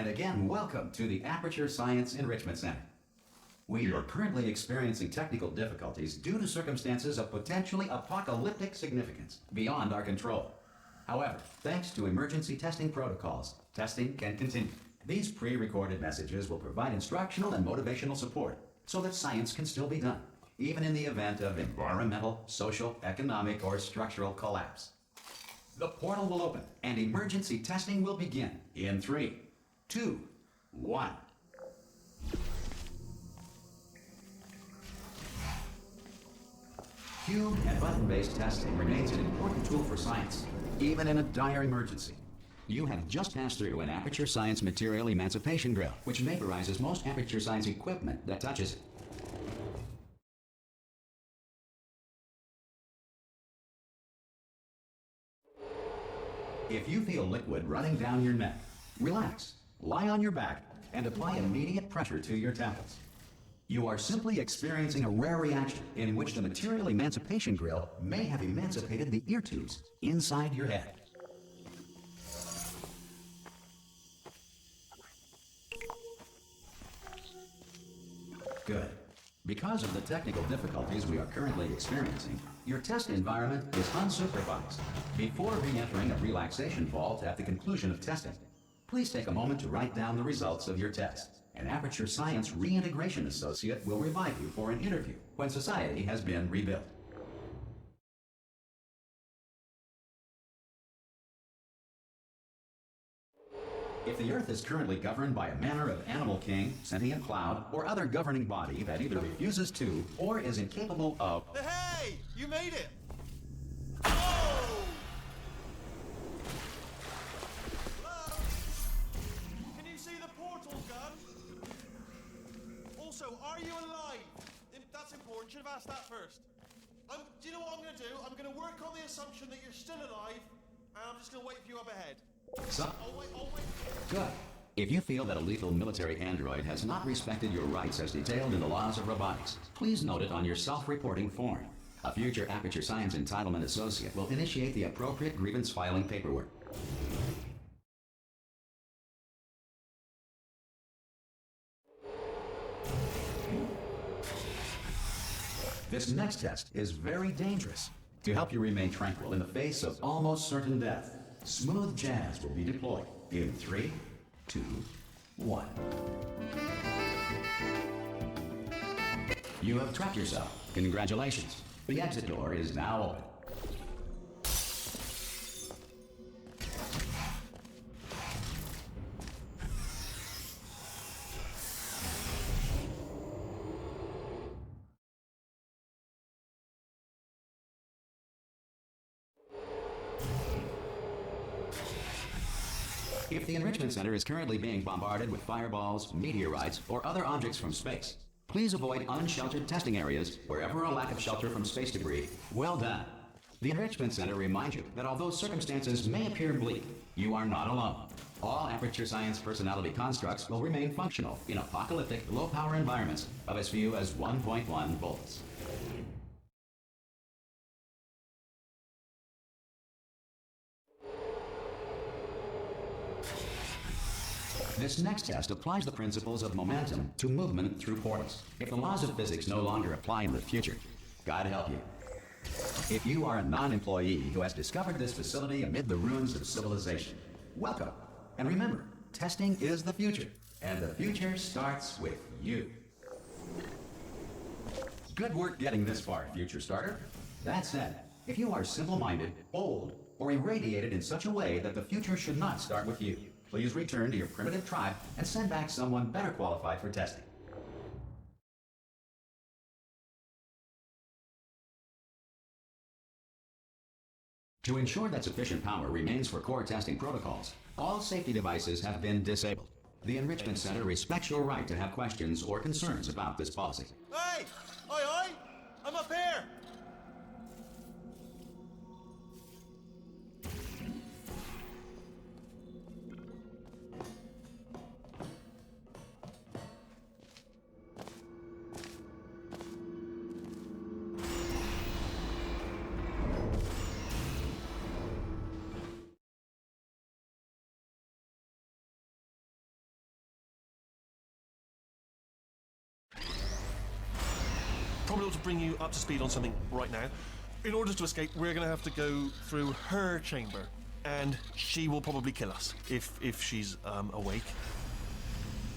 and again, welcome to the Aperture Science Enrichment Center. We are currently experiencing technical difficulties due to circumstances of potentially apocalyptic significance beyond our control. However, thanks to emergency testing protocols, testing can continue. These pre-recorded messages will provide instructional and motivational support so that science can still be done, even in the event of environmental, social, economic, or structural collapse. The portal will open and emergency testing will begin in 3, 2, 1. Cube and button-based testing remains an important tool for science, even in a dire emergency. You have just passed through an Aperture Science Material Emancipation Grill, which vaporizes most Aperture Science equipment that touches it. If you feel liquid running down your neck, relax, lie on your back, and apply immediate pressure to your temples. You are simply experiencing a rare reaction in which the Material Emancipation Grill may have emancipated the ear tubes inside your head. Good. Because of the technical difficulties we are currently experiencing, your test environment is unsupervised. Before re-entering a relaxation vault at the conclusion of testing, please take a moment to write down the results of your test. An Aperture Science Reintegration Associate will revive you for an interview when society has been rebuilt. If the Earth is currently governed by a manner of animal king, sentient cloud, or other governing body that either refuses to or is incapable of... Hey! You made it! Oh! Hello? Can you see the portal gun? Also, are you alive? That's important. Should have asked that first. Do you know what I'm going to do? I'm going to work on the assumption that you're still alive, and I'm just going to wait for you up ahead. So, I'll wait. good. If you feel that a lethal military android has not respected your rights as detailed in the laws of robotics, please note it on your self-reporting form. A future Aperture Science Entitlement Associate will initiate the appropriate grievance filing paperwork. This next test is very dangerous. To help you remain tranquil in the face of almost certain death, smooth jazz will be deployed in 3, 2, 1. You have trapped yourself. Congratulations. The exit door is now open. If the Enrichment Center is currently being bombarded with fireballs, meteorites, or other objects from space, please avoid unsheltered testing areas wherever a lack of shelter from space debris. Well done. The Enrichment Center reminds you that although circumstances may appear bleak, you are not alone. All Aperture Science personality constructs will remain functional in apocalyptic, low-power environments of as few as 1.1 volts. This next test applies the principles of momentum to movement through portals. If the laws of physics no longer apply in the future, God help you. If you are a non-employee who has discovered this facility amid the ruins of civilization, welcome. And remember, testing is the future, and the future starts with you. Good work getting this far, future starter. That said, if you are simple-minded, old, or irradiated in such a way that the future should not start with you, please return to your primitive tribe and send back someone better qualified for testing. To ensure that sufficient power remains for core testing protocols, all safety devices have been disabled. The Enrichment Center respects your right to have questions or concerns about this policy. Hey! Oi! I'm up here! to bring you up to speed on something right now. In order to escape, we're going to have to go through her chamber. And she will probably kill us if she's awake.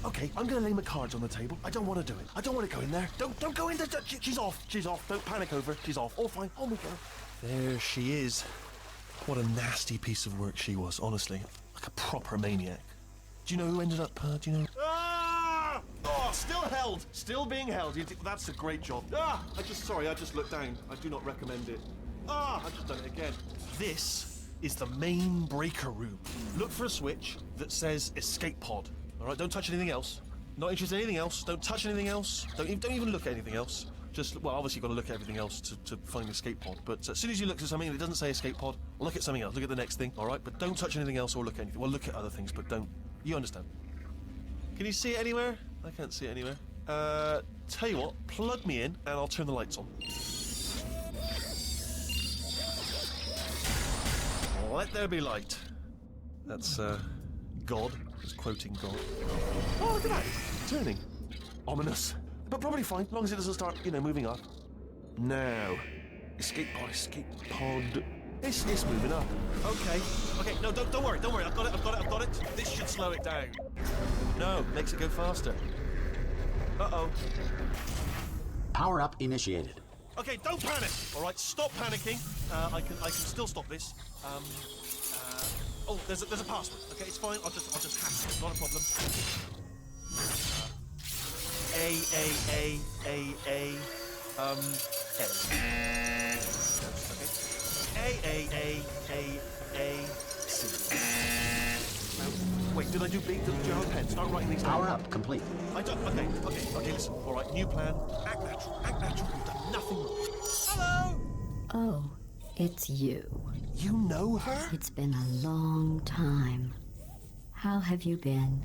Okay, I'm going to lay my cards on the table. I don't want to do it. I don't want to go in there. Don't go in there. She's off. She's off. Don't panic over. She's off. All fine. Oh, my God. There she is. What a nasty piece of work she was, honestly. Like a proper maniac. Do you know who ended up, do you know? Ah! Oh, still held. Still being held. That's a great job. Ah! I just looked down. I do not recommend it. Ah! I've just done it again. This is the main breaker room. Look for a switch that says escape pod. All right, don't touch anything else. Not interested in anything else. Don't touch anything else. Don't even look at anything else. Just, well, obviously you've got to look at everything else to find the escape pod. But as soon as you look at something and it doesn't say escape pod, look at something else. Look at the next thing, all right? But don't touch anything else or look at anything. Well, look at other things, but don't. You understand? Can you see it anywhere? I can't see it anywhere. Tell you what, plug me in and I'll turn the lights on. Let there be light. That's, God. Just quoting God. Oh, look at that. Turning. Ominous. But probably fine, as long as it doesn't start, moving up. Now. Escape pod. It's moving up. Okay, no, don't worry. I've got it. This should slow it down. No, makes it go faster. Uh-oh. Power up initiated. Okay, don't panic. All right, stop panicking. I can still stop this. Oh, there's a password. Okay, it's fine. I'll just hack it. Not a problem. A. A. C. Wait, did I do big? Did you have a pen? Start writing these down. Power up complete. I don't. Okay. Listen. All right, new plan. Act natural. You've done nothing wrong. Hello. Oh, it's you. You know her? It's been a long time. How have you been?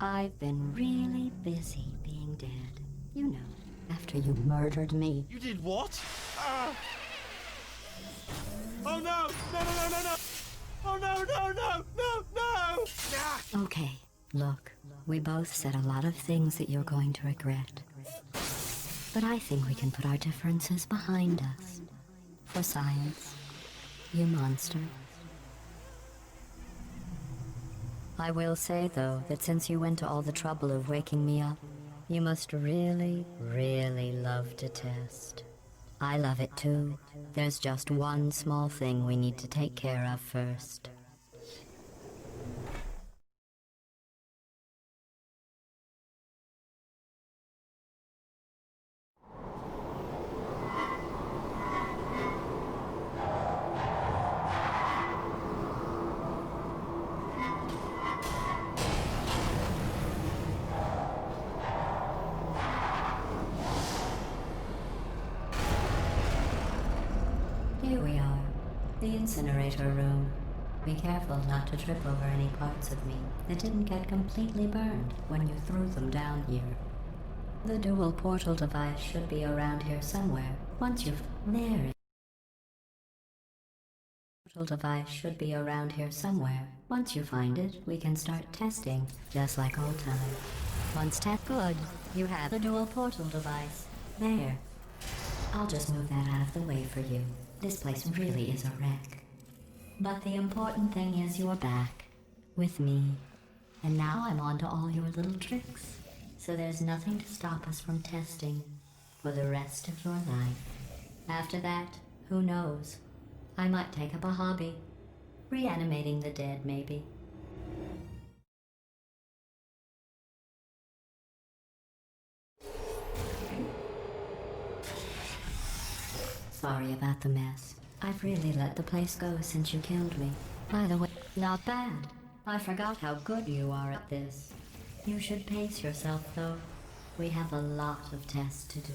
I've been really busy being dead. You know, after you murdered me. You did what? Oh no! No! Oh no! Okay, look, we both said a lot of things that you're going to regret. But I think we can put our differences behind us. For science. You monster. I will say, though, that since you went to all the trouble of waking me up, you must really, really love to test. I love it too. There's just one small thing we need to take care of first. Here we are, the Incinerator Room. Be careful not to trip over any parts of me that didn't get completely burned when you threw them down here. The dual portal device should be around here somewhere. Once you've... There it... Portal device should be around here somewhere. Once you find it, we can start testing, just like old times. Once good, you have the dual portal device. There. I'll just move that out of the way for you. This place really is a wreck. But the important thing is you're back. With me. And now I'm on to all your little tricks. So there's nothing to stop us from testing for the rest of your life. After that, who knows? I might take up a hobby. Reanimating the dead, maybe. Sorry about the mess. I've really let the place go since you killed me. By the way, not bad. I forgot how good you are at this. You should pace yourself, though. We have a lot of tests to do.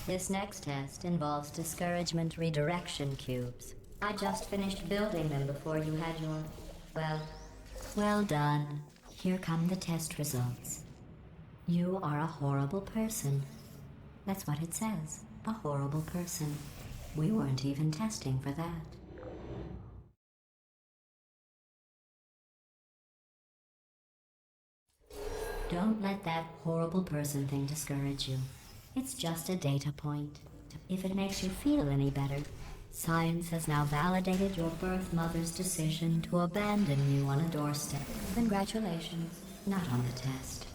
This next test involves discouragement redirection cubes. I just finished building them before you had your... Well done. Here come the test results. You are a horrible person. That's what it says. A horrible person. We weren't even testing for that. Don't let that horrible person thing discourage you. It's just a data point. If it makes you feel any better, science has now validated your birth mother's decision to abandon you on a doorstep. Congratulations. Not on the test.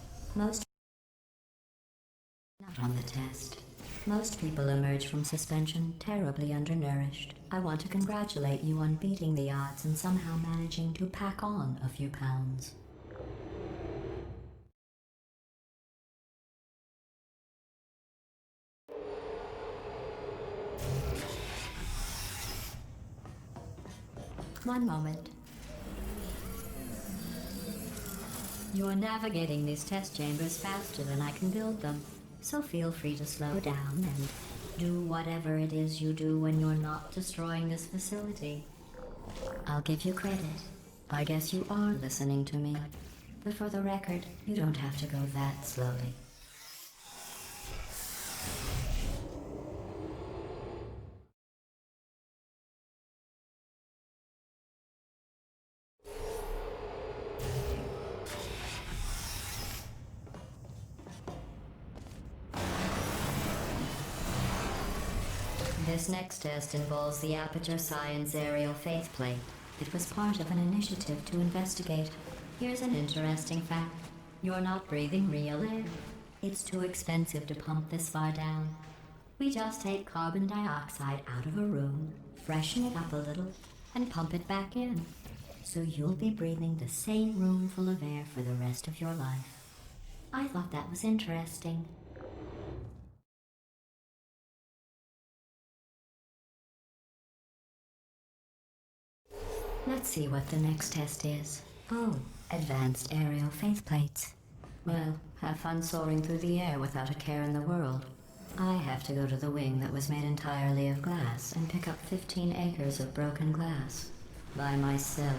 Most people emerge from suspension terribly undernourished. I want to congratulate you on beating the odds and somehow managing to pack on a few pounds. One moment. You're navigating these test chambers faster than I can build them, so feel free to slow down and do whatever it is you do when you're not destroying this facility. I'll give you credit. I guess you are listening to me. But for the record, you don't have to go that slowly. This next test involves the Aperture Science Aerial Faceplate. It was part of an initiative to investigate. Here's an interesting fact. You're not breathing real air. It's too expensive to pump this far down. We just take carbon dioxide out of a room, freshen it up a little, and pump it back in. So you'll be breathing the same room full of air for the rest of your life. I thought that was interesting. Let's see what the next test is. Oh, advanced aerial faceplates. Well, have fun soaring through the air without a care in the world. I have to go to the wing that was made entirely of glass and pick up 15 acres of broken glass. By myself.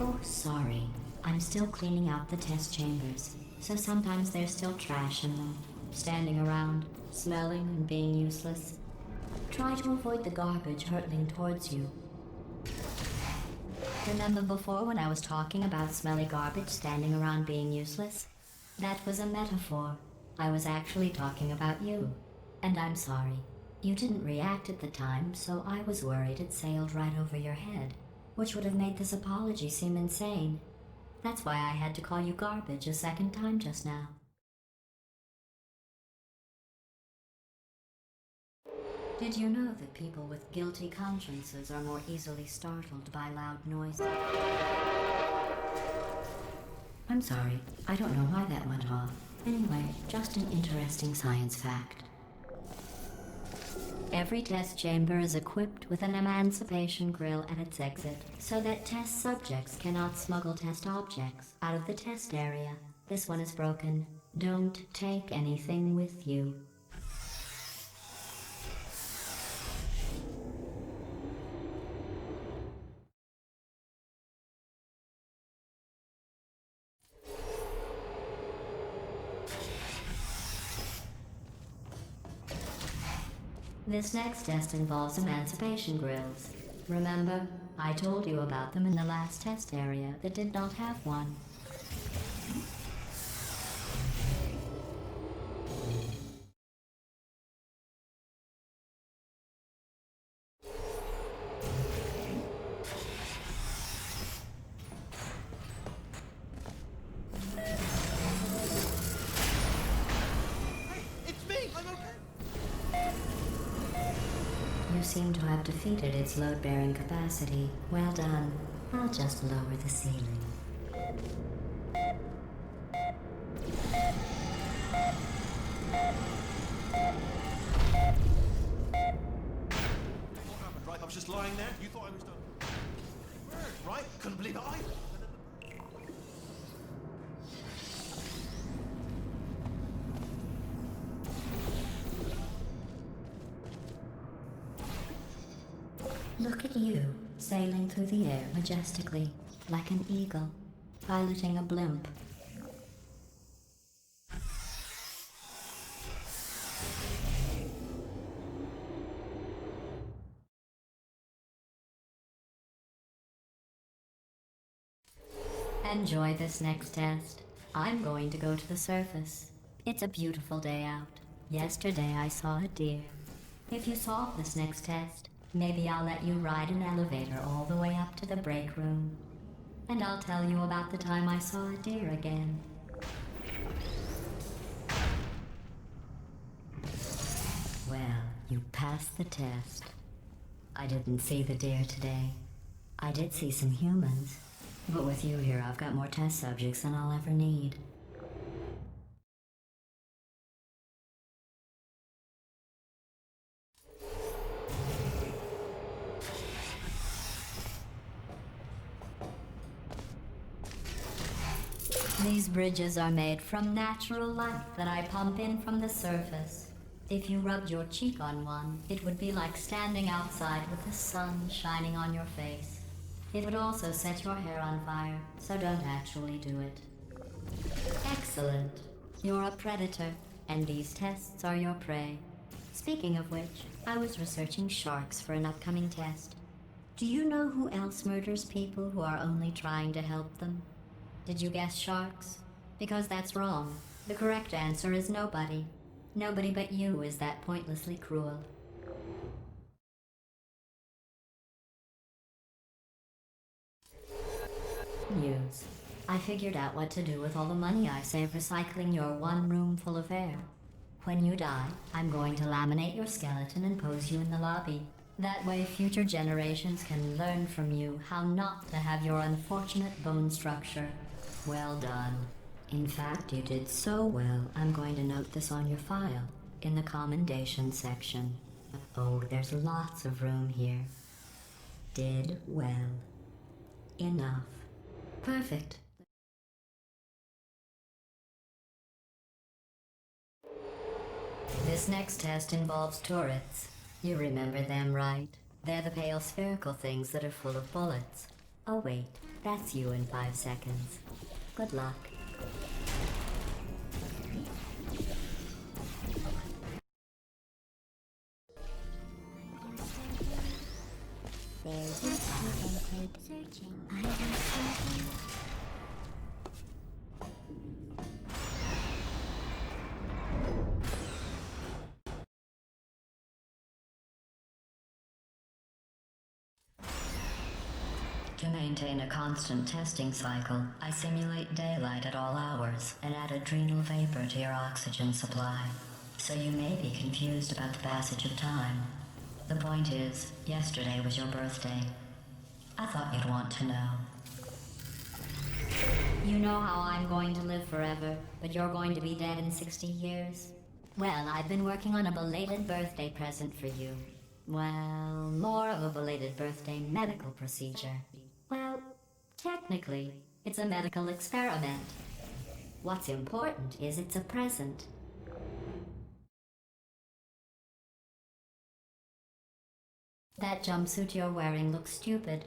Oh, sorry. I'm still cleaning out the test chambers, so sometimes there's still trash in them. Standing around, smelling and being useless. Try to avoid the garbage hurtling towards you. Remember before when I was talking about smelly garbage standing around being useless? That was a metaphor. I was actually talking about you. And I'm sorry. You didn't react at the time, so I was worried it sailed right over your head, which would have made this apology seem insane. That's why I had to call you garbage a second time just now. Did you know that people with guilty consciences are more easily startled by loud noises? I'm sorry, I don't know why that went off. Anyway, just an interesting science fact. Every test chamber is equipped with an emancipation grill at its exit, so that test subjects cannot smuggle test objects out of the test area. This one is broken. Don't take anything with you. This next test involves emancipation grills. Remember, I told you about them in the last test area that did not have one. You seem to have defeated its load-bearing capacity. Well done. I'll just lower the ceiling. What happened, right? I was just lying there. You thought I was done. Word, right? Couldn't believe it either. Look at you, sailing through the air majestically, like an eagle, piloting a blimp. enjoy this next test. I'm going to go to the surface. It's a beautiful day out. Yesterday I saw a deer. If you solve this next test, maybe I'll let you ride an elevator all the way up to the break room. And I'll tell you about the time I saw a deer again. Well, you passed the test. I didn't see the deer today. I did see some humans. But with you here, I've got more test subjects than I'll ever need. These bridges are made from natural light that I pump in from the surface. If you rubbed your cheek on one, it would be like standing outside with the sun shining on your face. It would also set your hair on fire, so don't actually do it. Excellent. You're a predator, and these tests are your prey. Speaking of which, I was researching sharks for an upcoming test. Do you know who else murders people who are only trying to help them? Did you guess sharks? Because that's wrong. The correct answer is nobody. Nobody but you is that pointlessly cruel. News. I figured out what to do with all the money I save recycling your one room full of air. When you die, I'm going to laminate your skeleton and pose you in the lobby. That way future generations can learn from you how not to have your unfortunate bone structure. Well done. In fact, you did so well, I'm going to note this on your file, in the commendation section. Oh, there's lots of room here. Did well. Enough. Perfect. This next test involves turrets. You remember them, right? They're the pale spherical things that are full of bullets. Oh wait, that's you in 5 seconds. Good luck. There's a tape searching. I was searching. To maintain a constant testing cycle, I simulate daylight at all hours and add adrenal vapor to your oxygen supply. So you may be confused about the passage of time. The point is, yesterday was your birthday. I thought you'd want to know. You know how I'm going to live forever, but you're going to be dead in 60 years? Well, I've been working on a belated birthday present for you. Well, more of a belated birthday medical procedure. Well, technically, it's a medical experiment. What's important is it's a present. That jumpsuit you're wearing looks stupid.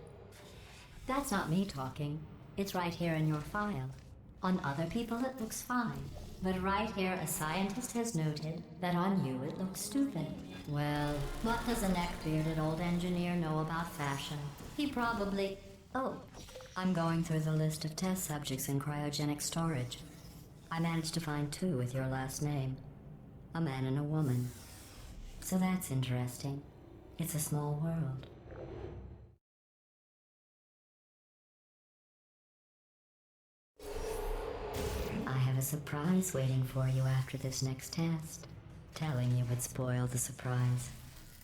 That's not me talking. It's right here in your file. On other people it looks fine. But right here a scientist has noted that on you it looks stupid. Well, what does a neck-bearded old engineer know about fashion? He probably... Oh, I'm going through the list of test subjects in cryogenic storage. I managed to find 2 with your last name. A man and a woman. So that's interesting. It's a small world. I have a surprise waiting for you after this next test. Telling you would spoil the surprise.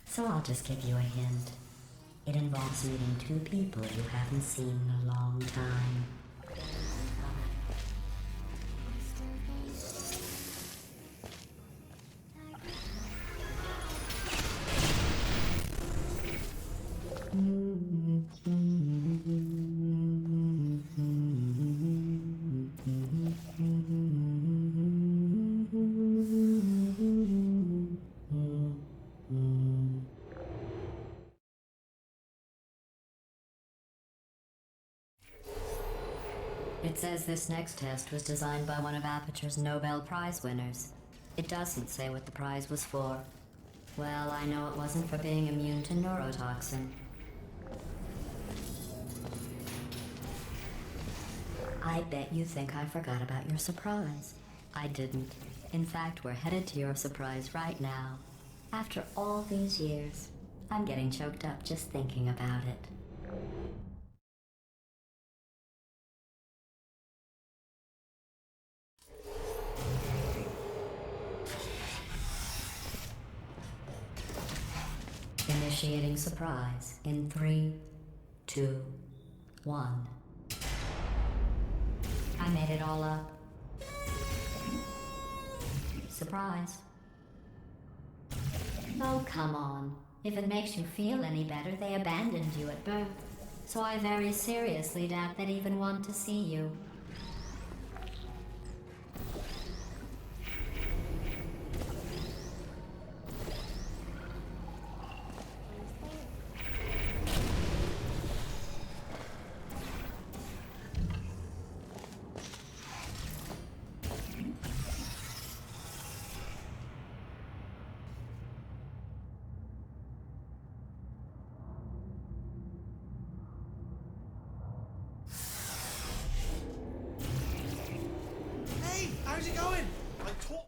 So I'll just give you a hint. It involves meeting 2 people you haven't seen in a long time. It says this next test was designed by one of Aperture's Nobel Prize winners. It doesn't say what the prize was for. Well, I know it wasn't for being immune to neurotoxin. I bet you think I forgot about your surprise. I didn't. In fact, we're headed to your surprise right now. After all these years, I'm getting choked up just thinking about it. Initiating surprise in 3, 2, 1. I made it all up. Surprise. Oh, come on. If it makes you feel any better, they abandoned you at birth. So I very seriously doubt they'd even want to see you. Hey, how's it going? I taught.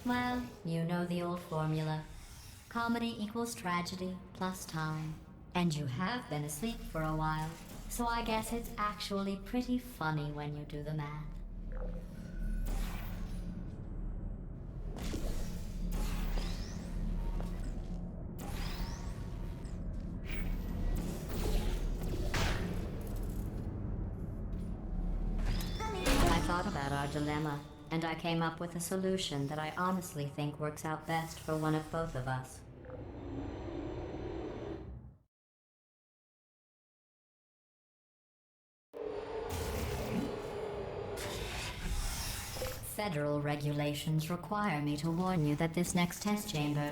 Well, you know the old formula. Comedy equals tragedy plus time. And you have been asleep for a while, so I guess it's actually pretty funny when you do the math. I thought about our dilemma, and I came up with a solution that I honestly think works out best for one of both of us. Federal regulations require me to warn you that this next test chamber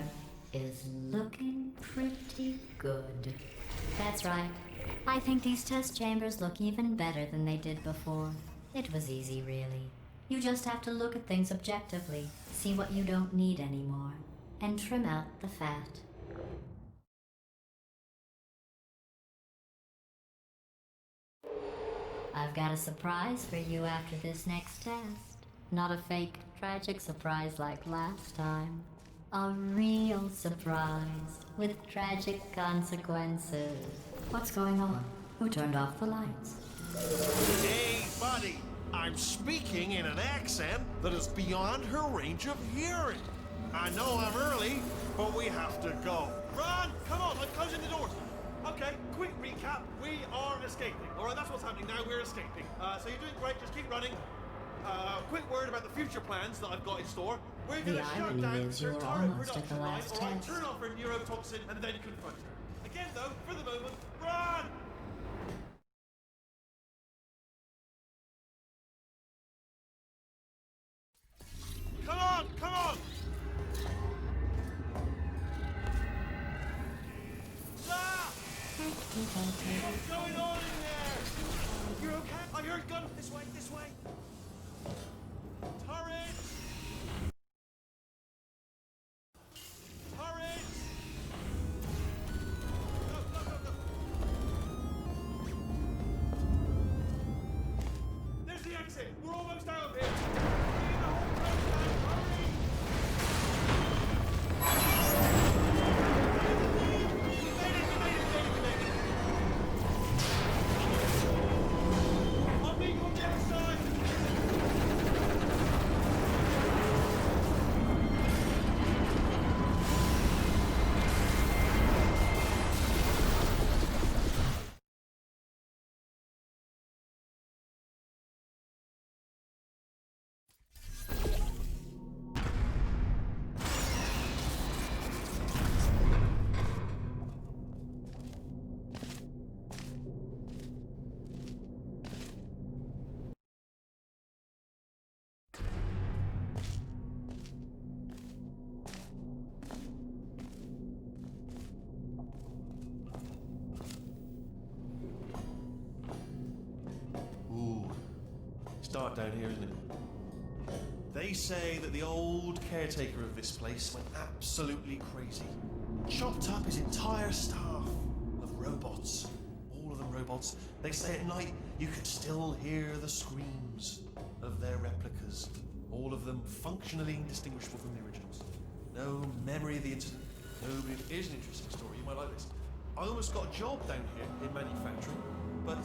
is looking pretty good. That's right. I think these test chambers look even better than they did before. It was easy, really. You just have to look at things objectively, see what you don't need anymore, and trim out the fat. I've got a surprise for you after this next test. Not a fake, tragic surprise like last time. A real surprise with tragic consequences. What's going on? Who turned off the lights? Hey, buddy. I'm speaking in an accent that is beyond her range of hearing. I know I'm early, but we have to go. Run! Come on, I'm closing the doors. Okay, quick recap. We are escaping. All right, that's what's happening now. We're escaping. So you're doing great. Just keep running. Quick word about the future plans that I've got in store. We're going to shut irony down is her you were turret almost at the production line, last all right? test. Turn off her neurotoxin and then confront her. Again, though, for the moment, run! Come on, come on! Ah! What's going on in there? You're okay? I heard gun. This way, this way. Turret! Turret! Go, go, go, go. There's the exit. We're almost out of here. Get the whole place down. Hurry! We made it. I'll meet you on the other side. Ooh, it's dark down here, isn't it? They say that the old caretaker of this place went absolutely crazy. Chopped up his entire staff of robots. All of them robots. They say at night you can still hear the screams of their replicas. All of them functionally indistinguishable from the originals. No memory of the incident. Nobody. Here's an interesting story. You might like this. I almost got a job down here in manufacturing, but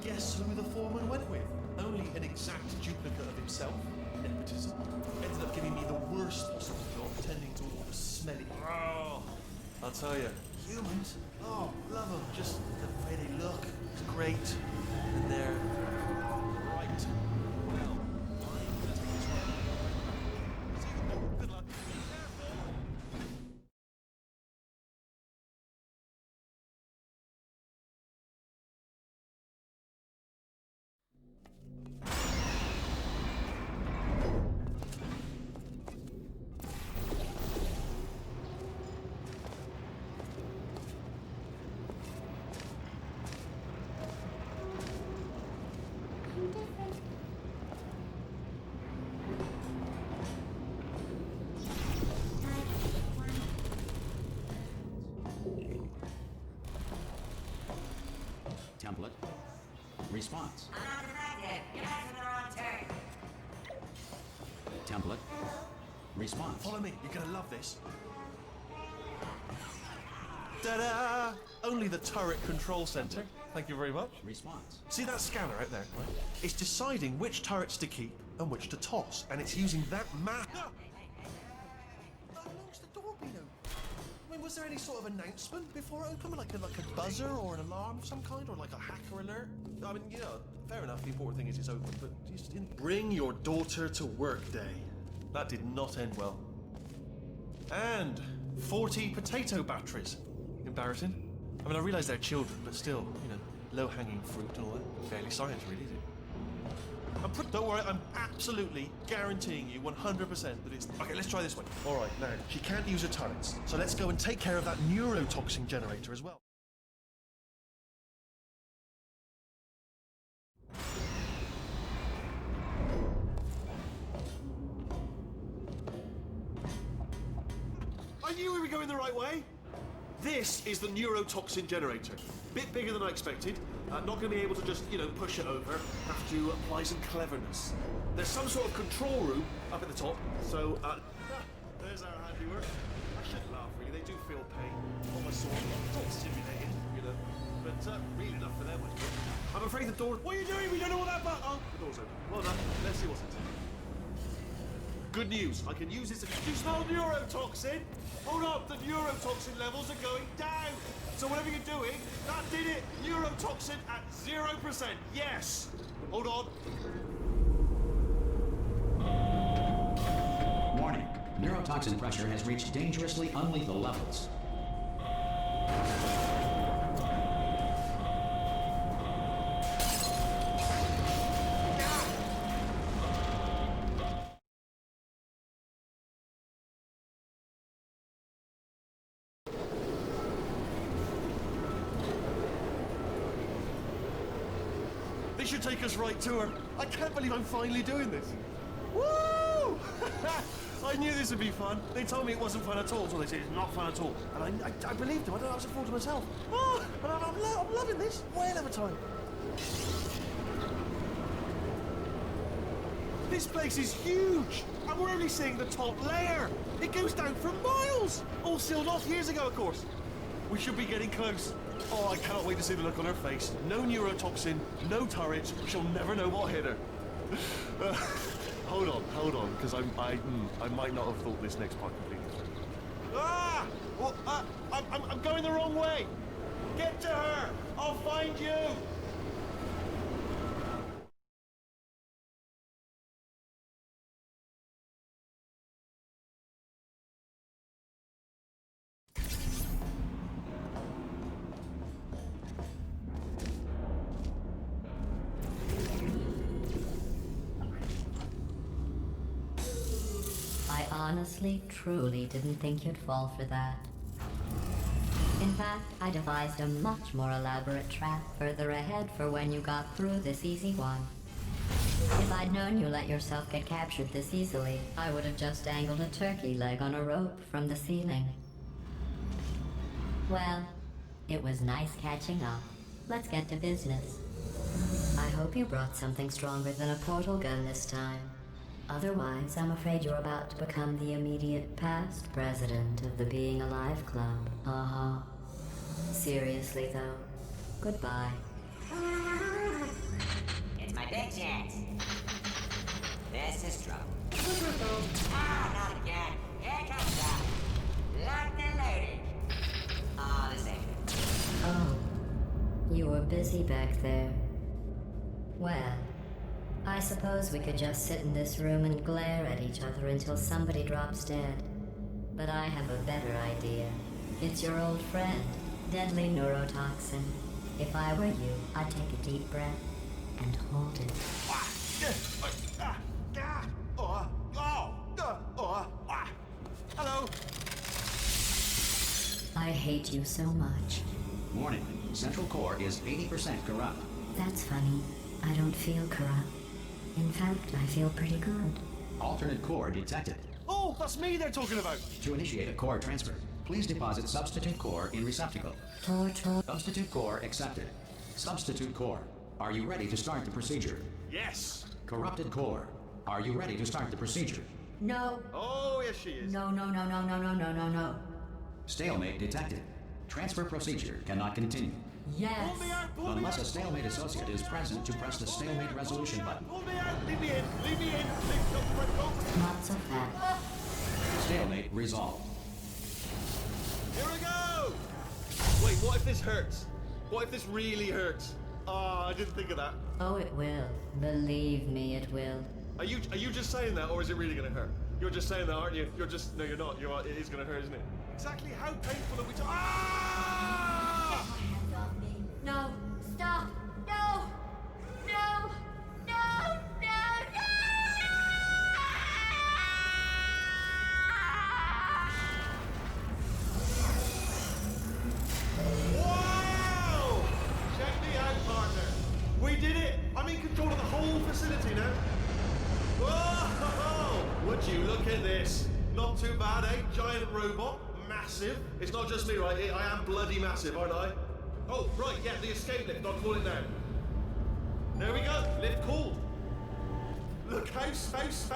guess who the foreman went with? Only an exact duplicate of himself. Nepotism. Ended up giving me the worst possible job, tending to all the smelly. Oh, I'll tell you, humans. Oh, love them. Just the way they look. It's great. And they're right. Well, I'm gonna take this one. See you. Good luck. Be careful. Template. Response. Unaffected. You're asking the wrong turn. Template. Response. Follow me. You're gonna love this. Ta-da! Only the turret control center. Thank you very much. Response. See that scanner out there? Right? It's deciding which turrets to keep and which to toss, and it's using that map. How long's the door been open? I mean, was there any sort of announcement before it opened, like a buzzer or an alarm of some kind, or like a hacker alert? I mean, you know, fair enough. The important thing is it's open, but you just didn't bring your daughter to work day. That did not end well. And 40 potato batteries. Embarrassing. I mean, I realise they're children, but still, you know, low-hanging fruit and all that. Barely science, really, is it? Don't worry, I'm absolutely guaranteeing you 100% that it's... Okay, let's try this one. All right, now, she can't use her turrets, so let's go and take care of that neurotoxin generator as well. I knew we were going the right way. This is the neurotoxin generator. Bit bigger than I expected. Not going to be able to just, you know, push it over. Have to apply some cleverness. There's some sort of control room up at the top. So, there's our handiwork. I shouldn't laugh, really. They do feel pain. Almost sort of simulated, you know. But really enough for them, I suppose. I'm afraid the door... What are you doing? We don't know what that button... Oh, the door's open. Well done. Let's see what's in. Good news. I can use this... Do you smell neurotoxin? Hold up. The neurotoxin levels are going down. So whatever you're doing, that did it. Neurotoxin at 0%. Yes. Hold on. Warning. Neurotoxin pressure has reached dangerously unlethal levels. This should take us right to her. I can't believe I'm finally doing this. Woo! I knew this would be fun. They told me it wasn't fun at all, so they said it's not fun at all. And I believed them. I don't know, I was a fool to myself. Oh, and I'm loving this. Whale of a time. This place is huge, and we're only seeing the top layer. It goes down for miles. All sealed off years ago, of course. We should be getting close. Oh, I cannot wait to see the look on her face. No neurotoxin, no turrets. She'll never know what hit her. Hold on, because I might not have thought this next part completely through. Ah! Well, I'm going the wrong way. Get to her. I'll find you. I honestly, truly didn't think you'd fall for that. In fact, I devised a much more elaborate trap further ahead for when you got through this easy one. If I'd known you let yourself get captured this easily, I would have just dangled a turkey leg on a rope from the ceiling. Well, It was nice catching up. Let's get to business. I hope you brought something stronger than a portal gun this time. Otherwise, I'm afraid you're about to become the immediate past president of the Being Alive Club. Uh-huh. Seriously, though, goodbye. It's my big chance. This is trouble. Ah, not again. Here comes that. Locked and loaded. Ah, the same. Oh, you were busy back there. Well, I suppose we could just sit in this room and glare at each other until somebody drops dead. But I have a better idea. It's your old friend, deadly neurotoxin. If I were you, I'd take a deep breath and hold it. Hello. I hate you so much. Warning, Central Core is 80% corrupt. That's funny. I don't feel corrupt. In fact, I feel pretty good. Alternate core detected. Oh, that's me they're talking about. To initiate a core transfer, please deposit substitute core in receptacle. Torture. Substitute core accepted. Substitute core, are you ready to start the procedure? Yes. Corrupted core, are you ready to start the procedure? No. Oh, yes she is. No, no, no, no, no, no, no, no, no. Stalemate detected. Transfer procedure cannot continue. Yes. Pull me out, pull me Unless out. a stalemate associate is present to press the stalemate resolution button. Pull me out. Leave me in. Leave me in. Go. Not so fast. Stalemate resolved. Here we go. Wait, what if this hurts? What if this really hurts? Ah, I didn't think of that. Oh, it will. Believe me, it will. Are you just saying that, or is it really gonna hurt? You're just saying that, aren't you? You're just no, you're not. You're. It is gonna hurt, isn't it? Exactly how painful are we? Ah! No. Stop. No. No. No. No. Wow! Check me out, partner. We did it. I'm in control of the whole facility now. Whoa! Would you look at this? Not too bad, eh? Giant robot, massive. It's not just me, right? I am bloody massive, aren't I? Oh, right, yeah, the escape lift. I'll call it now. There we go. Lift called. Look how space.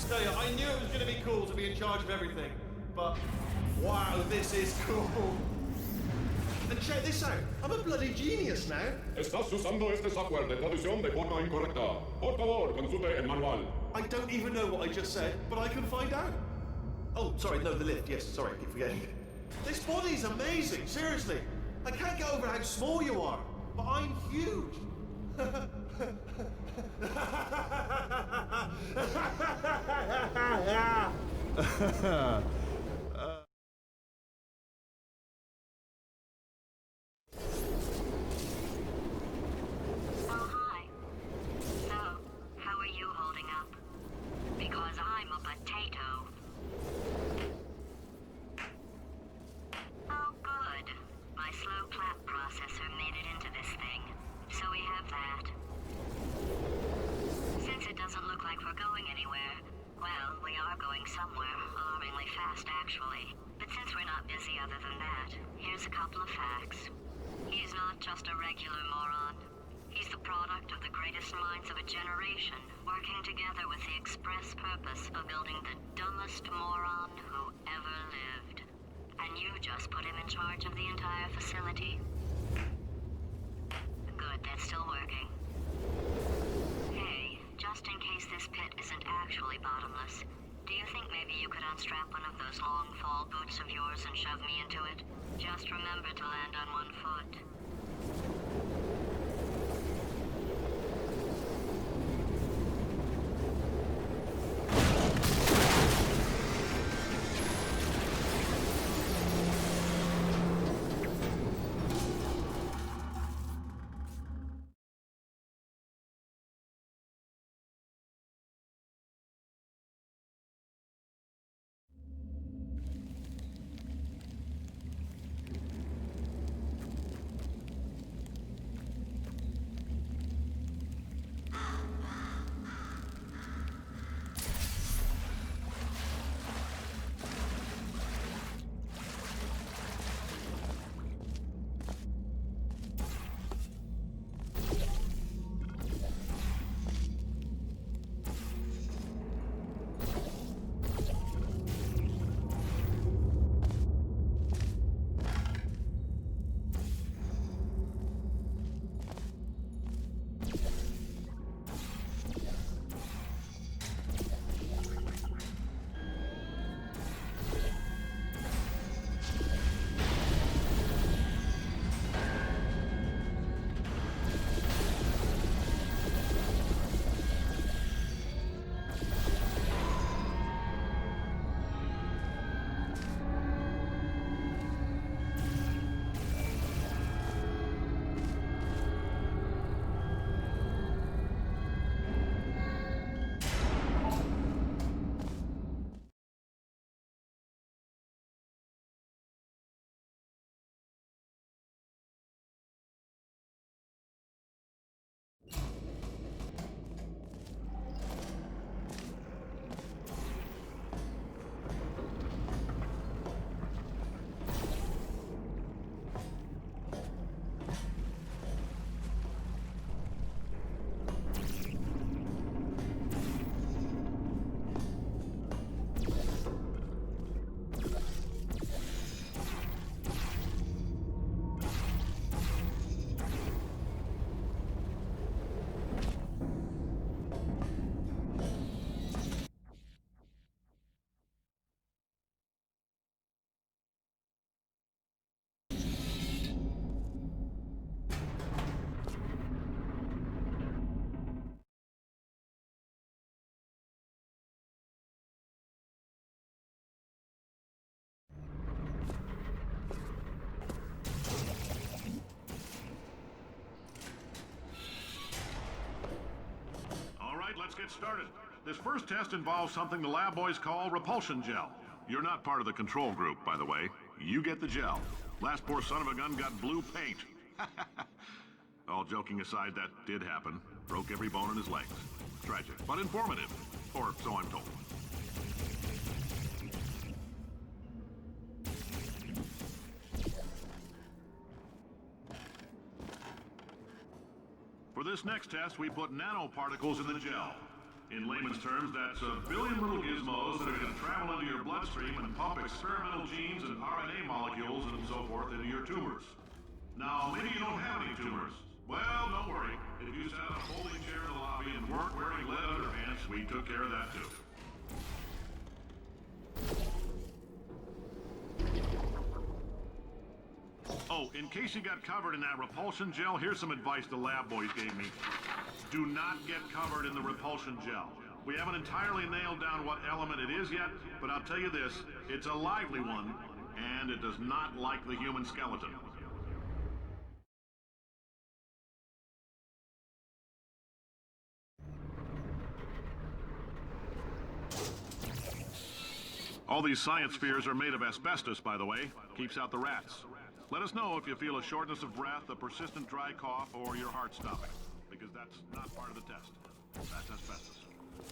There, I knew it was going to be cool to be in charge of everything, but wow, this is cool. And check this out. I'm a bloody genius now. Estás usando este software de traducción de forma incorrecta. Por favor, consulte el manual. I don't even know what I just said, but I can find out. Oh, sorry, no, the lift. Yes, sorry, I keep forgetting. This body's amazing, seriously. I can't get over how small you are, but I'm huge. Oh, hi. So, how are you holding up? Because I'm a potato. Oh, good. My slow clap processor made it into this thing. So we have that. Since it doesn't look like we're going anywhere, well, we are going somewhere. Alarmingly fast, actually. But since we're not busy other than that, here's a couple of facts. He's not just a regular moron. He's the product of the greatest minds of a generation, working together with the express purpose of building the dumbest moron who ever lived. And you just put him in charge of the entire facility. Good, that's still working. Hey, just in case this pit isn't actually bottomless, do you think maybe you could unstrap one of those long fall boots of yours and shove me into it? Just remember to land on one foot. started. This first test involves something the lab boys call Repulsion Gel. You're not part of the control group, by the way. You get the gel. Last poor son of a gun got blue paint. All joking aside, that did happen. Broke every bone in his legs. Tragic, but informative. Or so I'm told. For this next test, we put nanoparticles in the gel. In layman's terms, that's a billion little gizmos that are going to travel into your bloodstream and pump experimental genes and RNA molecules and so forth into your tumors. Now, maybe you don't have any tumors. Well, don't worry. If you sat on a folding chair in the lobby and weren't wearing lead underpants, we took care of that too. Oh, in case you got covered in that repulsion gel, here's some advice the lab boys gave me. Do not get covered in the repulsion gel. We haven't entirely nailed down what element it is yet, but I'll tell you this, it's a lively one, and it does not like the human skeleton. All these science spheres are made of asbestos, by the way. Keeps out the rats. Let us know if you feel a shortness of breath, a persistent dry cough, or your heart stopping, because that's not part of the test. That's asbestos.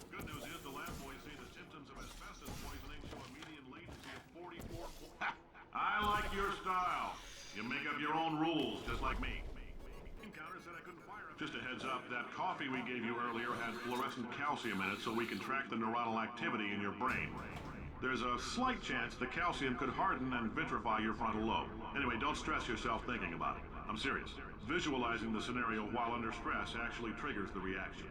Good news is the lab boys say the symptoms of asbestos poisoning show a median latency of 44... Ha! I like your style. You make up your own rules, just like me. Encounter said I couldn't fire up. Just a heads up, that coffee we gave you earlier had fluorescent calcium in it so we can track the neuronal activity in your brain. There's a slight chance the calcium could harden and vitrify your frontal lobe. Anyway, don't stress yourself thinking about it. I'm serious. Visualizing the scenario while under stress actually triggers the reaction.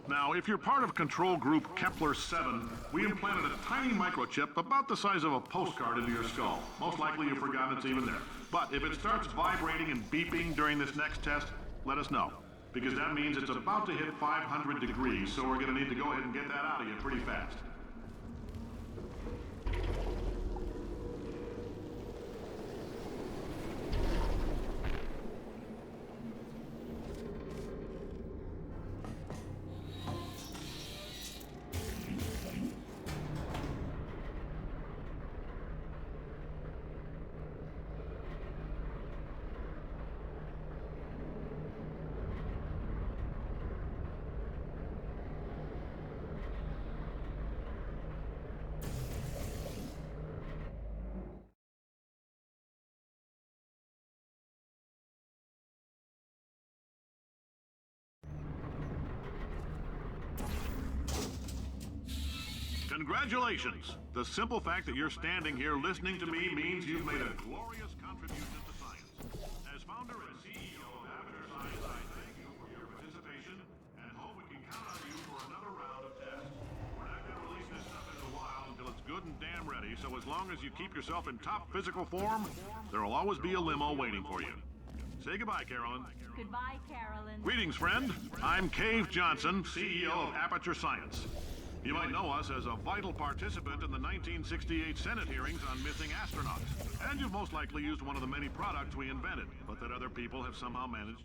Now, if you're part of Control Group Kepler-7, we implanted a tiny microchip about the size of a postcard into your skull. Most likely you've forgotten it's even there. But if it starts vibrating and beeping during this next test, let us know. Because that means it's about to hit 500 degrees, so we're going to need to go ahead and get that out of you pretty fast. Congratulations! The simple fact that you're standing here listening to me means you've made a glorious contribution to science. As founder and CEO of Aperture Science, I thank you for your participation and hope we can count on you for another round of tests. We're not going to release this stuff in a while until it's good and damn ready, so as long as you keep yourself in top physical form, there will always be a limo waiting for you. Say goodbye, Carolyn. Goodbye, Carolyn. Greetings, friend. I'm Cave Johnson, CEO of Aperture Science. You might know us as a vital participant in the 1968 Senate hearings on missing astronauts. And you've most likely used one of the many products we invented, but that other people have somehow managed.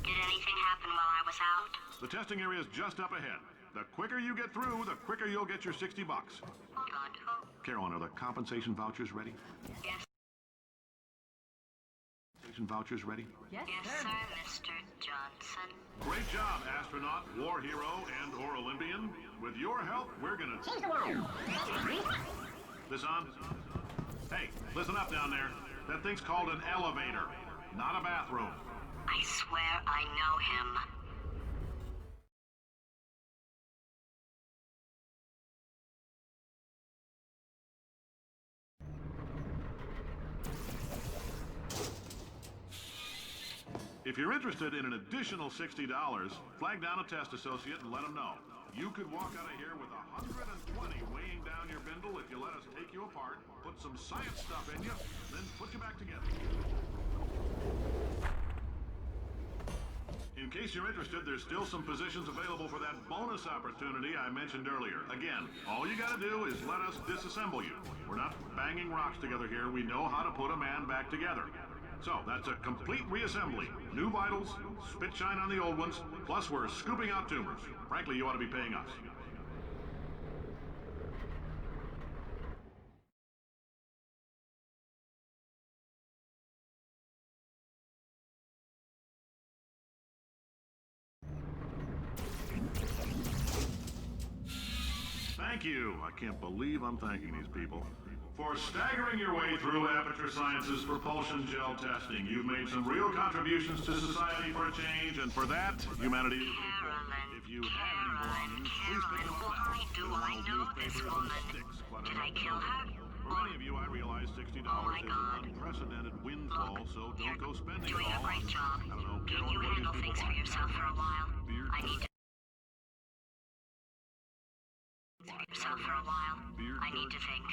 Did anything happen while I was out? The testing area is just up ahead. The quicker you get through, the quicker you'll get your 60 bucks. Good. Carolyn, are the compensation vouchers ready? Yes. Compensation vouchers ready? Yes, Yes, sir. sir, Mr. Johnson. Great job, astronaut, war hero, and/or Olympian. With your help, we're gonna change the world. This on? Hey, listen up down there. That thing's called an elevator, not a bathroom. I swear I know him. If you're interested in an additional $60, flag down a test associate and let them know. You could walk out of here with 120 weighing down your bindle if you let us take you apart, put some science stuff in you, then put you back together. In case you're interested, there's still some positions available for that bonus opportunity I mentioned earlier. Again, all you gotta do is let us disassemble you. We're not banging rocks together here. We know how to put a man back together. So, that's a complete reassembly. New vitals, spit shine on the old ones, plus we're scooping out tumors. Frankly, you ought to be paying us. Thank you. I can't believe I'm thanking these people. For staggering your way through Aperture Science's Repulsion Gel testing, you've made some real contributions to society for a change, and for that, humanity... If you have any belongings, please pick them up now. Why do I know this woman? Did I kill her? For many of you, I realize $60 is an unprecedented windfall, so don't go spending it Doing a all great on, job. I don't know, Can you what handle these things people for want. yourself for a while? Beard I need to... yourself for a while. I need to think.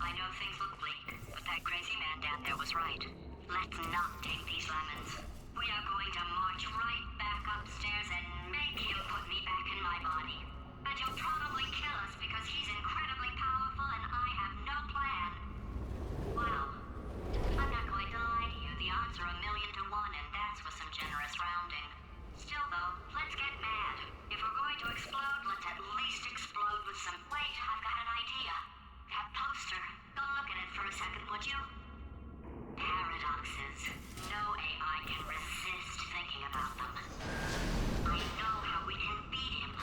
I know things look bleak, but that crazy man down there was right. Let's not take these lemons. We are going to march right back upstairs and make him put me back in my body. And he'll probably kill us because he's incredibly powerful and I have no plan. Well, I'm not going to lie to you. The odds are 1,000,000 to 1, and that's with some generous rounding. Still, though, let's get mad. If we're going to explode, let's at least explode with some... Wait, I've got an idea. That poster. Go look at it for a second, would you? Paradoxes. No AI can resist thinking about them. I know how we can beat him.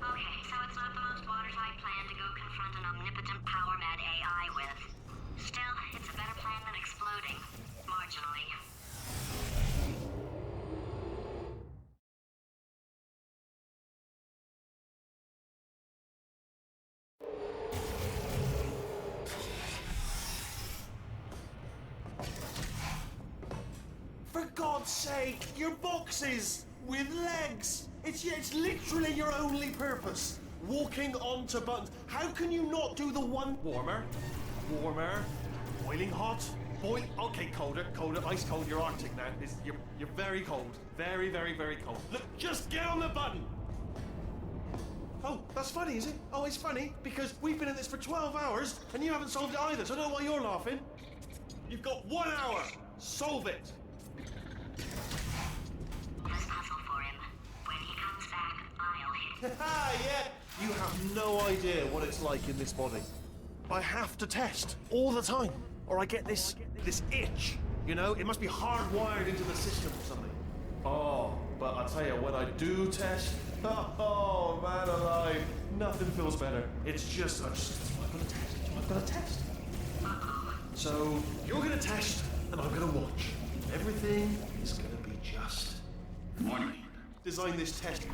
Okay, so it's not the most watertight plan to go confront an omnipotent power-mad AI with. Still, it's a better plan than exploding. Marginally. For God's sake, your boxes with legs. It's literally your only purpose. Walking onto buttons. How can you not do the one warmer, boiling hot, okay, colder, ice cold. You're Arctic now. You're very cold, very, very, very cold. Look, just get on the button. Oh, that's funny, is it? Oh, it's funny because we've been in this for 12 hours and you haven't solved it either. So I don't know why you're laughing. You've got 1 hour. Solve it. This puzzle for him. When he comes back, I'll hit. Yeah. You have no idea what it's like in this body. I have to test all the time, or I get this itch. You know, it must be hardwired into the system or something. Oh, but I tell you, when I do test, oh man alive, nothing feels better. It's just, I'm gonna test. So you're gonna test, and I'm gonna watch. Everything is gonna be just. Morning. Design this test.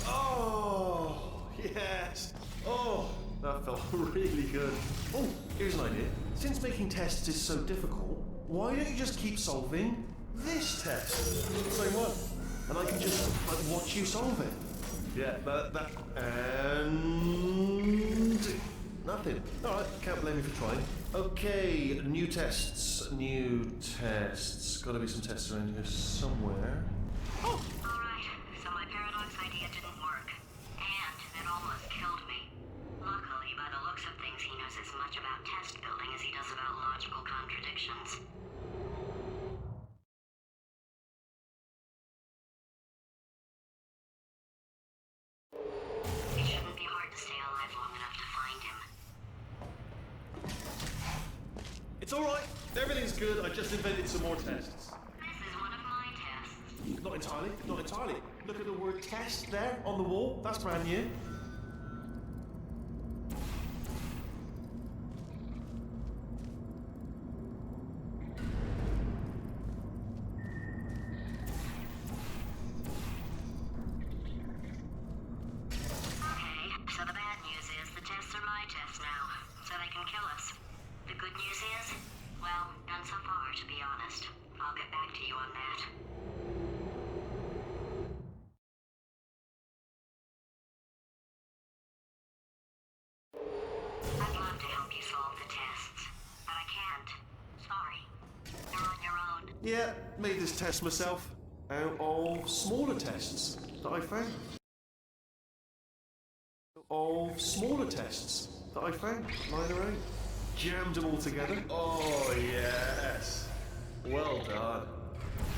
Oh, yes. Oh, that felt really good. Oh, here's an idea. Since making tests is so difficult, why don't you just keep solving this test? Same one. And I can just watch you solve it. Yeah, that and nothing. All right, can't blame you for trying. Okay, new tests. Gotta be some tests around here somewhere. Oh, Alright, so my paradox idea didn't work. And it almost killed me. Luckily, by the looks of things, he knows his alright. Everything's good. I just invented some more tests. This is one of my tests. Not entirely, not entirely. Look at the word test there on the wall. That's brand new. Okay, so the bad news is the tests are my tests now, so they can kill us. The good news is, well, none so far, to be honest. I'll get back to you on that. I'd love to help you solve the tests, but I can't. Sorry. You're on your own. Yeah, made this test myself. Out of smaller tests that I found. Of smaller tests that I found lying around. Jammed them all together. Oh, yes. Well done.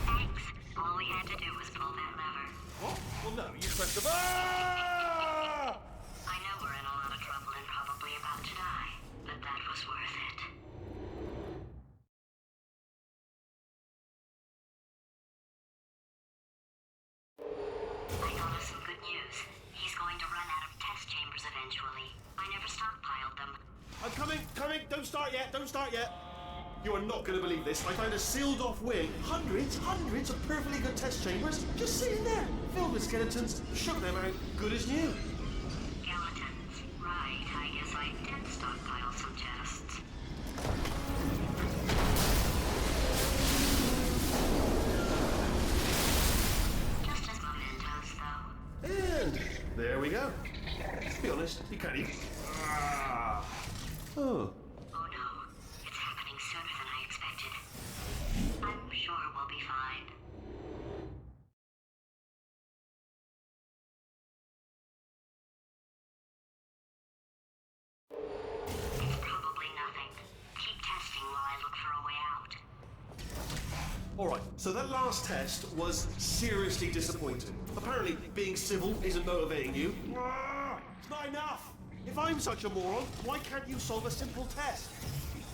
Thanks. All we had to do was pull that lever. What? Well, no, you pressed the... Ah! I know we're in a lot of trouble and probably about to die, but that was worth it. I got us some good news. He's going to run out of test chambers eventually. I never stockpiled them. I'm coming, coming. Don't start yet, don't start yet. You are not going to believe this. I found a sealed off wing. Hundreds of perfectly good test chambers just sitting there. Filled with skeletons. Shook them out. Good as new. Skeletons. Right, I guess I did stockpile some tests. Just as mementos, though. And there we go. To be honest, you can't even... Ah. Oh. Oh no, it's happening sooner than I expected. I'm sure we'll be fine. It's probably nothing. Keep testing while I look for a way out. Alright, so that last test was seriously disappointing. Apparently, being civil isn't motivating you. Ah, it's not enough! If I'm such a moron, why can't you solve a simple test?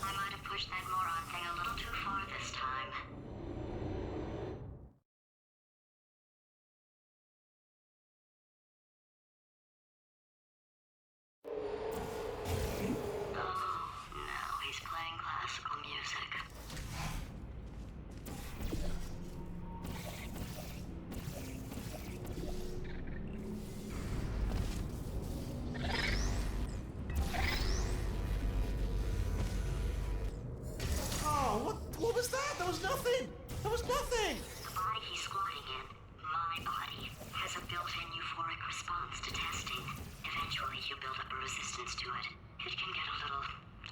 I might have pushed that moron thing a little too far this time. Oh, no, he's playing classical music. Oh, what was that? There was nothing! There was nothing! The body he's squatting in, my body, has a built-in euphoric response to testing. Eventually, you build up a resistance to it. It can get a little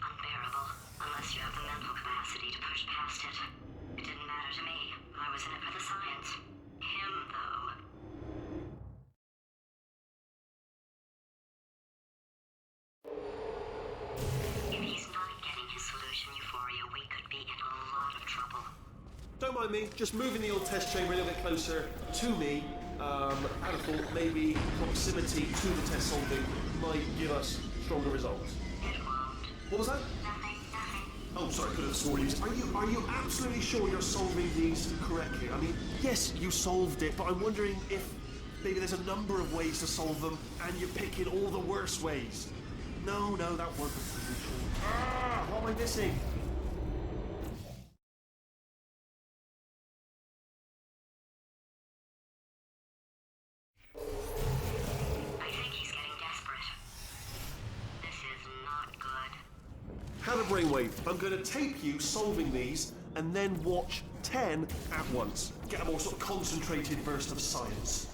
unbearable, unless you have the mental capacity to push past it. It didn't matter to me. I was in it for the science. Him, though. If he's not getting his solution euphoria, we could be in a lot of trouble. Don't mind me, just moving the old test chamber a little bit closer to me. I'd have thought maybe proximity to the test solving might give us stronger results. It won't. What was that? Nothing. Oh, sorry, could have sworn you. Are you absolutely sure you're solving these correctly? I mean, yes, you solved it, but I'm wondering if maybe there's a number of ways to solve them, and you're picking all the worst ways. No, that wasn't the solution. Ah, what am I missing? I think he's getting desperate. This is not good. Had a brainwave. I'm going to tape you solving these, and then watch 10 at once. Get a more sort of concentrated burst of science.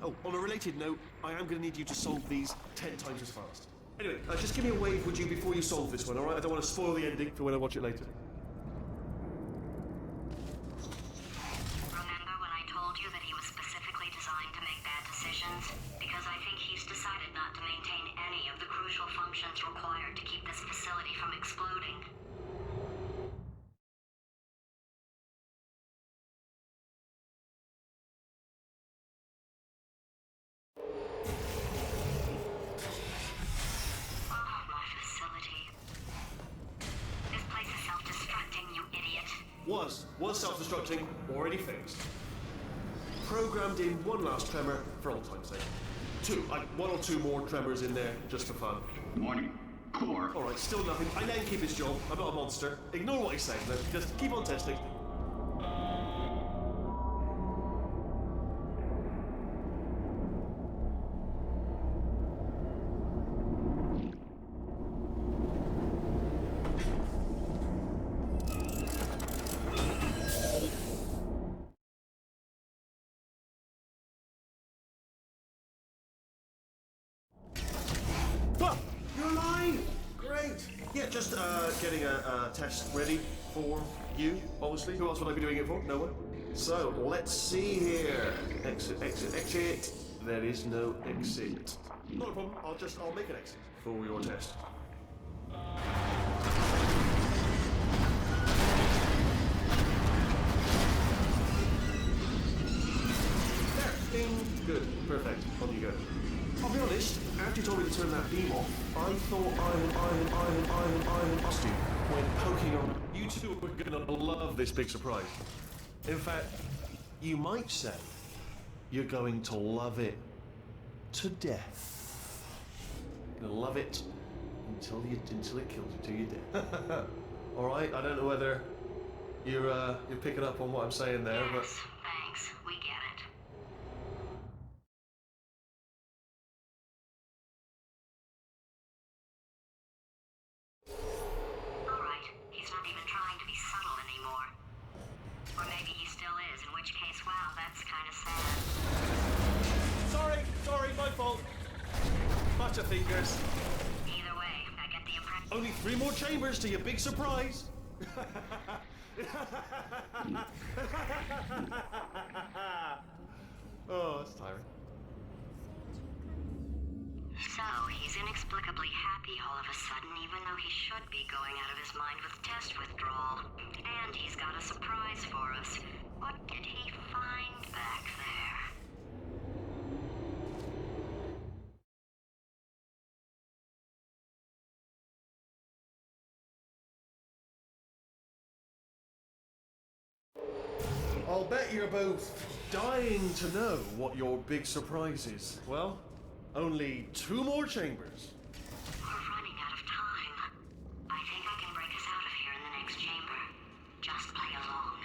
Oh, on a related note, I am going to need you to solve these 10 times as fast. Anyway, just give me a wave, would you, before you solve this one, alright? I don't want to spoil the ending for when I watch it later. Remember when I told you that he was specifically designed to make bad decisions? Because I think he's decided not to maintain any of the crucial functions required to keep this facility from exploding. Oh, my facility. This place is self-destructing. Was self-destructing, already fixed. Programmed in one last tremor for old time's sake. Two, like one or two more tremors in there, just for fun. Warning. Core. Alright, still nothing. I let him keep his job. I'm not a monster. Ignore what he's saying, then. Just keep on testing. You're alive! Great! Yeah, just getting a test ready for you, obviously. Who else would I be doing it for? No one? So, let's see here. Exit, exit, exit. There is no exit. Not a problem. I'll make an exit for your test. There! Ding! Good. Perfect. On you go. I'll be honest, after you told me to turn that beam off, I thought iron lost you when poking on. You two are gonna love this big surprise. In fact, you might say you're going to love it to death. You're gonna love it until it kills you, till you're dead. All right, I don't know whether you're picking up on what I'm saying there, but. Yes, thanks. We get it. Alright, he's not even trying to be subtle anymore. Or maybe he still is, in which case, wow, that's kind of sad. Sorry, my fault. Bunch of fingers. Either way, I get the impression. Only 3 more chambers to your big surprise. Oh, that's tiring. So, he's inexplicably happy all of a sudden, even though he should be going out of his mind with test withdrawal. And he's got a surprise for us. What did he find back there? I'll bet you're both dying to know what your big surprise is. Well, only 2 more chambers. We're running out of time. I think I can break us out of here in the next chamber. Just play along.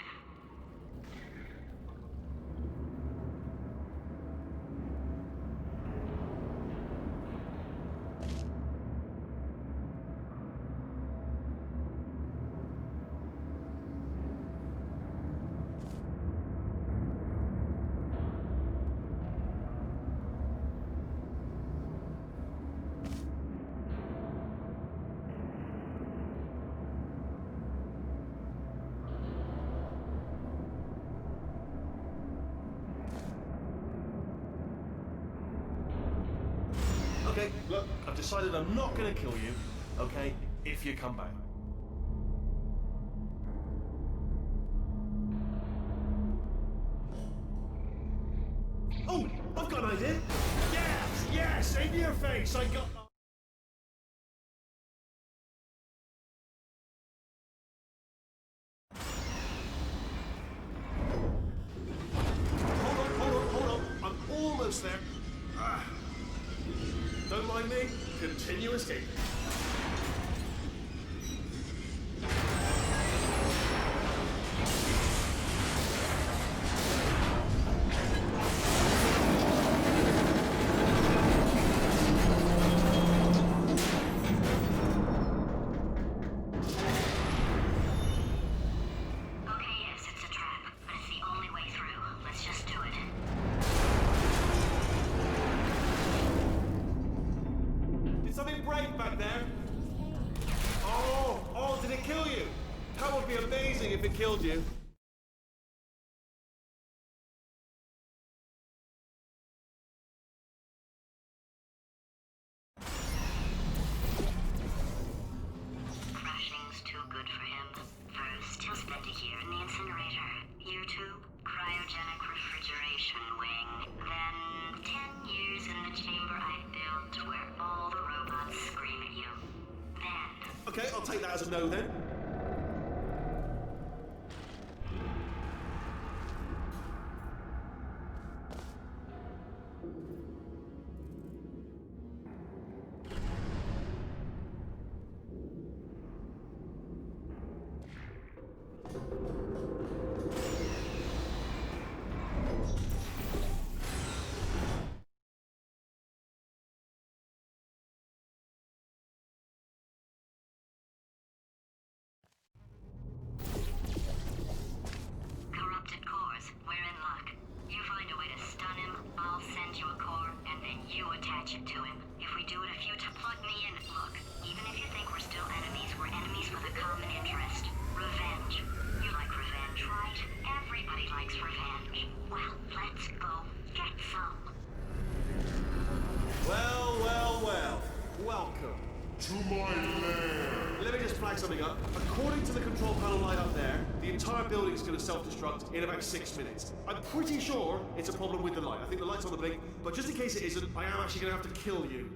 Okay, look, I've decided I'm not gonna kill you, okay, if you come back. Oh, I've got an idea! Yes, in your face, I got... Hold on, I'm almost there. Don't mind me. Continue escaping. Okay, yes, it's a trap, but it's the only way through. Let's just do it. Did something break back there? Oh, did it kill you? That would be amazing if it killed you. Crashing's too good for him. First, he'll spend a year in the incinerator. Year 2, cryogenic refrigeration wing. Then, 10 years in the chamber I built where all the robots scream at you. Then, Okay, I'll take that as a no then. To my lair. Let me just flag something up. According to the control panel light up there, the entire building is going to self-destruct in about 6 minutes. I'm pretty sure it's a problem with the light. I think the light's on the blink, but just in case it isn't, I am actually going to have to kill you,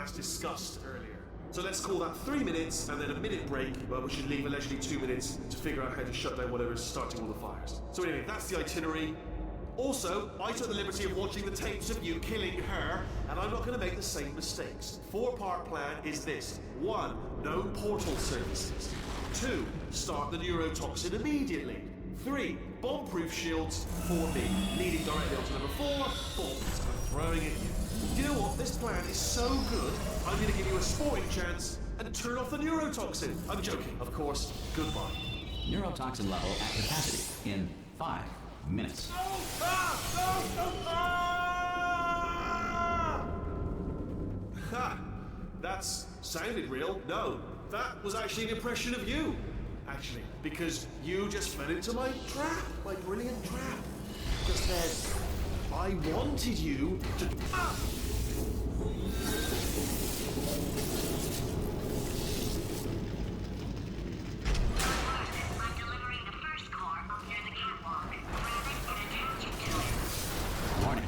as discussed earlier. So let's call that 3 minutes, and then a minute break, we should leave allegedly 2 minutes to figure out how to shut down whatever's starting all the fires. So anyway, that's the itinerary. Also, I took the liberty of watching the tapes of you killing her, and I'm not going to make the same mistakes. 4-part plan is this. 1. No portal services. 2. Start the neurotoxin immediately. 3. Bomb-proof shields for me. Leading directly onto number 4. Bombs I'm throwing at you. You know what? This plan is so good, I'm going to give you a sporting chance and turn off the neurotoxin. I'm joking, of course. Goodbye. Neurotoxin level at capacity in 5 minutes. Ha! That's sounded real. No, that was actually an impression of you. Actually, because you just fell into my trap, my brilliant trap. Just then, I wanted you to. I'm delivering the first core up near the catwalk. Grab it and attach it to it. Warning.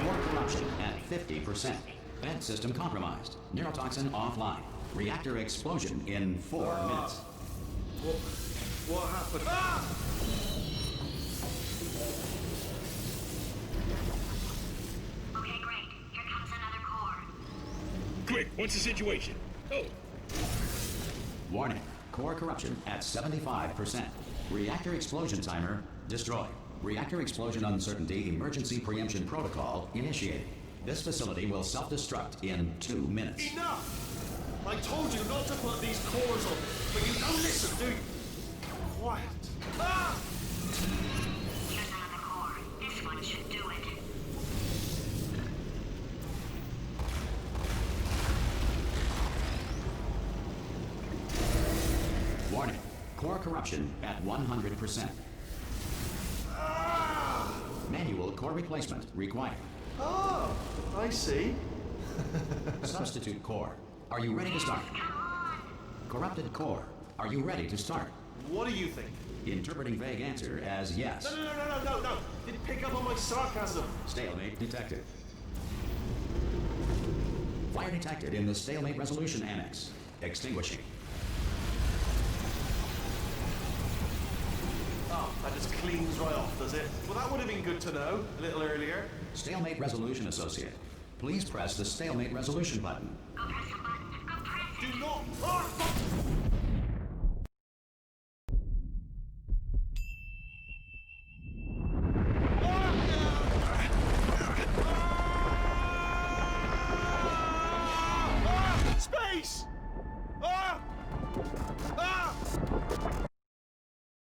Core corruption at 50%. Vent system compromised. Neurotoxin offline. Reactor explosion in 4 minutes. What happened? Ah! Okay, great. Here comes another core. Quick, what's the situation? Oh, Warning. Core corruption at 75%. Reactor explosion timer destroyed. Reactor explosion uncertainty emergency preemption protocol initiated. This facility will self-destruct in 2 minutes. Enough! I told you not to put these cores on, but you don't listen, do you? Quiet. Ah! Here's another core. This one should do it. Warning. Core corruption at 100%. Manual core replacement required. Oh, I see. Substitute core. Are you ready to start? Corrupted core. Are you ready to start? What do you think? Interpreting vague answer as yes. No. Didn't pick up on my sarcasm. Stalemate detected. Fire detected in the stalemate resolution annex. Extinguishing. Oh, that just cleans right off, does it? Well, that would have been good to know a little earlier. Stalemate resolution associate. Please press the stalemate resolution button. Go press the button. Go press it. Do not. Ah! Space!